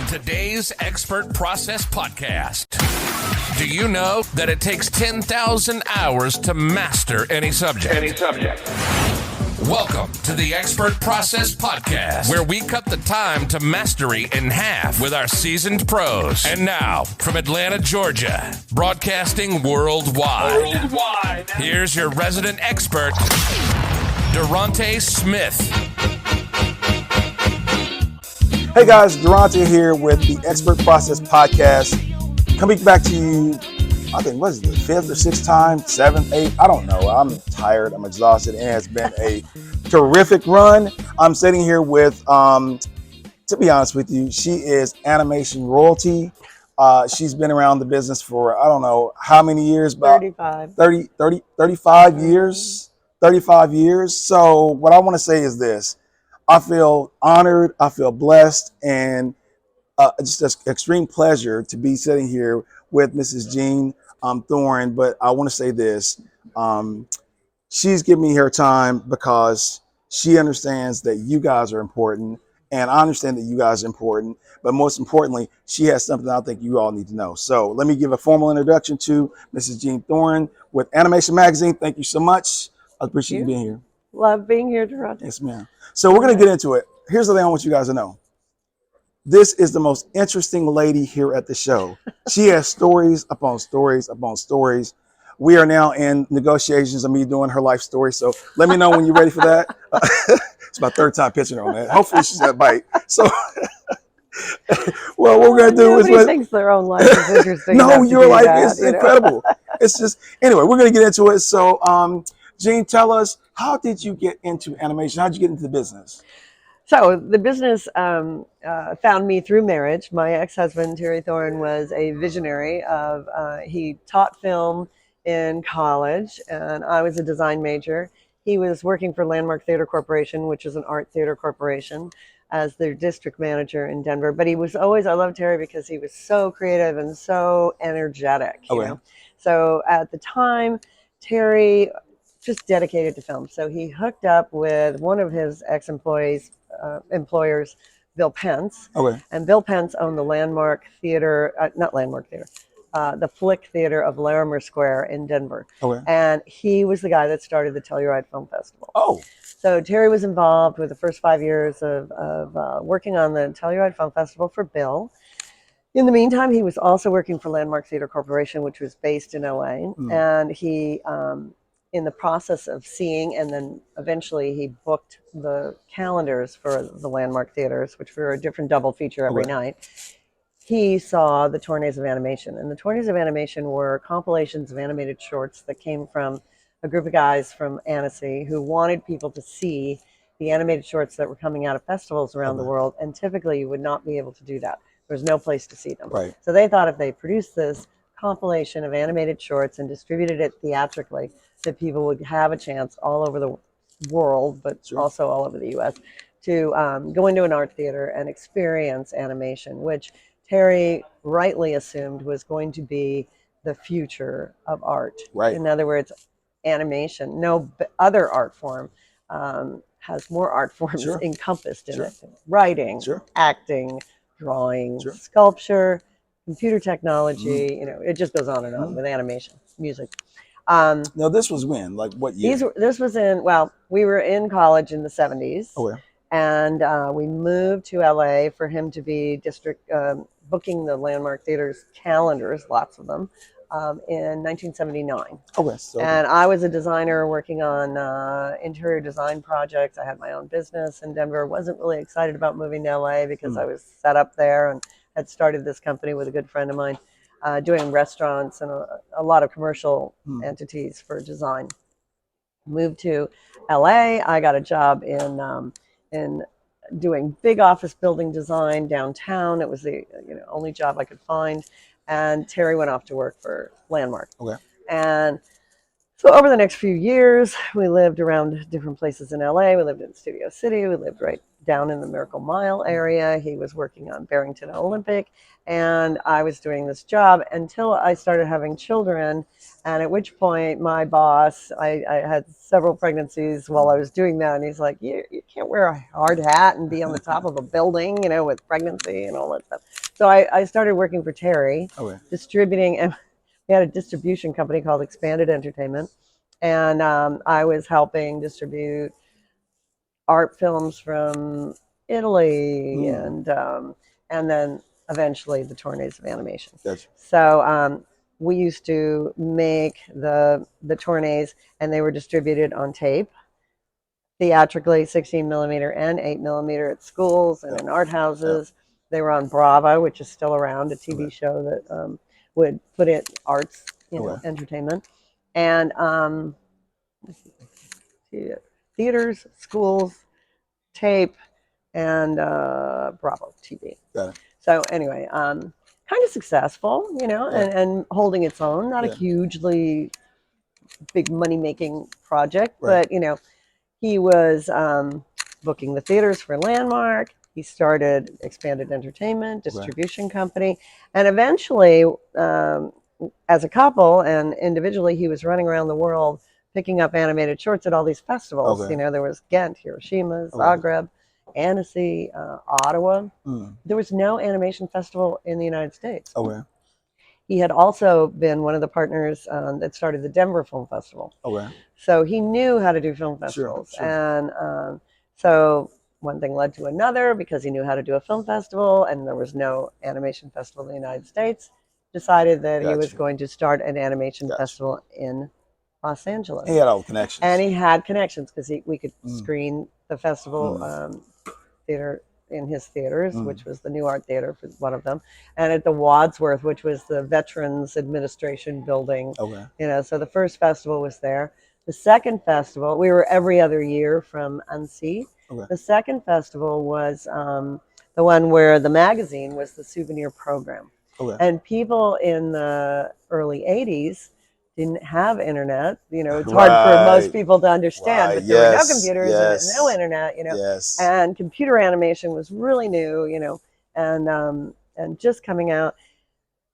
Today's Expert Process Podcast. Do you know that it takes 10,000 hours to master any subject? Welcome to the Expert Process Podcast, where we cut the time to mastery in half with our seasoned pros. And now, from Atlanta, Georgia, broadcasting worldwide. Here's your resident expert, Durante Smith. Hey guys, Durante here with the Expert Process Podcast. Coming back to you, I think, what is it, the fifth or sixth time, seventh, eighth? I don't know. I'm tired. I'm exhausted. And it has been a terrific run. I'm sitting here with, to be honest with you, she is animation royalty. She's been around the business for, I don't know how many years, about 35 years. 35 years. So what I want to say is this. I feel honored, I feel blessed, and just an extreme pleasure to be sitting here with Mrs. Jean Thoren. But I want to say this, she's giving me her time because she understands that you guys are important, and I understand that you guys are important, but most importantly, she has something I think you all need to know. So let me give a formal introduction to Mrs. Jean Thoren with Animation Magazine. Thank you so much. I appreciate you being here. Love being here, Durante. Yes, ma'am. So we're going to get into it. Here's the thing I want you guys to know. This is the most interesting lady here at the show. She has stories upon stories upon stories. We are now in negotiations of me doing her life story. So let me know when you're ready for that. It's my third time pitching her on that. Hopefully she's going to bite. So, well, what we're going to do Nobody thinks their own life is interesting. No, your life is incredible. It's just, anyway, we're going to get into it. So, Jean, tell us, how did you get into animation? How did you get into the business? So the business found me through marriage. My ex-husband, Terry Thoren, was a visionary of, he taught film in college, and I was a design major. He was working for Landmark Theater Corporation, which is an art theater corporation, as their district manager in Denver. But he was always, I love Terry because he was so creative and so energetic, you know? So at the time, Terry just dedicated to film. So he hooked up with one of his ex-employees, employers, Bill Pence. And Bill Pence owned the Landmark Theater, not Landmark Theater, the Flick Theater of Larimer Square in Denver. And he was the guy that started the Telluride Film Festival. So Terry was involved with the first 5 years of working on the Telluride Film Festival for Bill. In the meantime, he was also working for Landmark Theater Corporation, which was based in LA. And he, in the process of seeing, and then eventually he booked the calendars for the Landmark Theaters, which were a different double feature every night. He saw the Tourneys of Animation, and the Tourneys of Animation were compilations of animated shorts that came from a group of guys from Annecy who wanted people to see the animated shorts that were coming out of festivals around the world, and typically you would not be able to do that. There was no place to see them. So they thought if they produced this compilation of animated shorts and distributed it theatrically, that people would have a chance all over the world, but also all over the U.S., to go into an art theater and experience animation, which Terry rightly assumed was going to be the future of art. In other words, animation, no other art form has more art forms encompassed in it. Writing, acting, drawing, sculpture, computer technology, you know, it just goes on and on with animation, music. Now, this was when? Like what year? This was in, well, we were in college in the 70s. And we moved to LA for him to be booking the Landmark Theater's calendars, lots of them, in 1979. And I was a designer working on interior design projects. I had my own business in Denver. Wasn't really excited about moving to LA because I was set up there and had started this company with a good friend of mine. Doing restaurants and a lot of commercial entities for design. Moved to LA. I got a job in doing big office building design downtown. It was the only job I could find. And Terry went off to work for Landmark. And so over the next few years, we lived around different places in LA. We lived in Studio City. We lived right down in the Miracle Mile area. He was working on Barrington Olympic, and I was doing this job until I started having children. And at which point, my boss, I had several pregnancies while I was doing that, and he's like, "You can't wear a hard hat and be on the top of a building, with pregnancy and all that stuff." So I started working for Terry, distributing, and we had a distribution company called Expanded Entertainment, and I was helping distribute art films from Italy, and then eventually the Tornays of Animation. Gotcha. So we used to make the Tornays, and they were distributed on tape, theatrically, 16 millimeter and 8 millimeter at schools and in art houses. They were on Bravo, which is still around, a TV show that would put in arts, entertainment, and theaters, schools, tape, and Bravo TV. Got it. So anyway, kind of successful, and holding its own. Not a hugely big money-making project, but he was booking the theaters for Landmark. He started Expanded Entertainment, distribution company, and eventually, as a couple and individually, he was running around the world picking up animated shorts at all these festivals. There was Ghent, Hiroshima, Zagreb, Annecy, Ottawa. There was no animation festival in the United States. He had also been one of the partners that started the Denver Film Festival. So he knew how to do film festivals. Sure. And so one thing led to another, because he knew how to do a film festival and there was no animation festival in the United States, decided that he was going to start an animation festival in Los Angeles. He had all the connections. And he had connections because we could screen the festival theater in his theaters, which was the New Art Theater for one of them, and at the Wadsworth, which was the Veterans Administration building. So the first festival was there. The second festival, we were every other year from Annecy. The second festival was the one where the magazine was the souvenir program. And people in the early 80s didn't have internet. It's hard for most people to understand, but there were no computers and no internet, and computer animation was really new, and just coming out.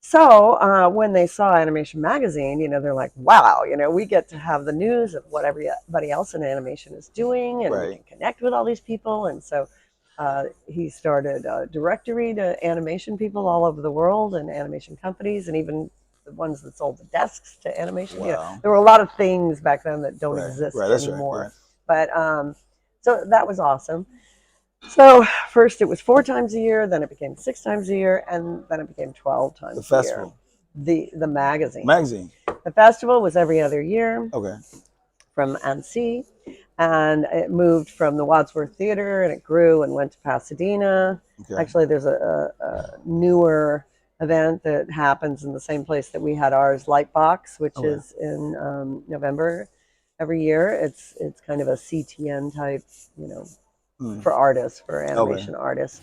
So when they saw Animation Magazine, they're like, wow, we get to have the news of what everybody else in animation is doing, and we can connect with all these people. And so he started a directory to animation people all over the world, and animation companies, and even the ones that sold the desks to animation. There were a lot of things back then that don't exist anymore. But so that was awesome. So first it was 4 times a year, then it became 6 times a year, and then it became 12 times a year. The festival. The magazine. The festival was every other year. From Annecy, and it moved from the Wadsworth Theater, and it grew and went to Pasadena. Actually, there's a newer event that happens in the same place that we had ours, Lightbox, which is in November every year. It's kind of a CTN type, for artists, for animation artists.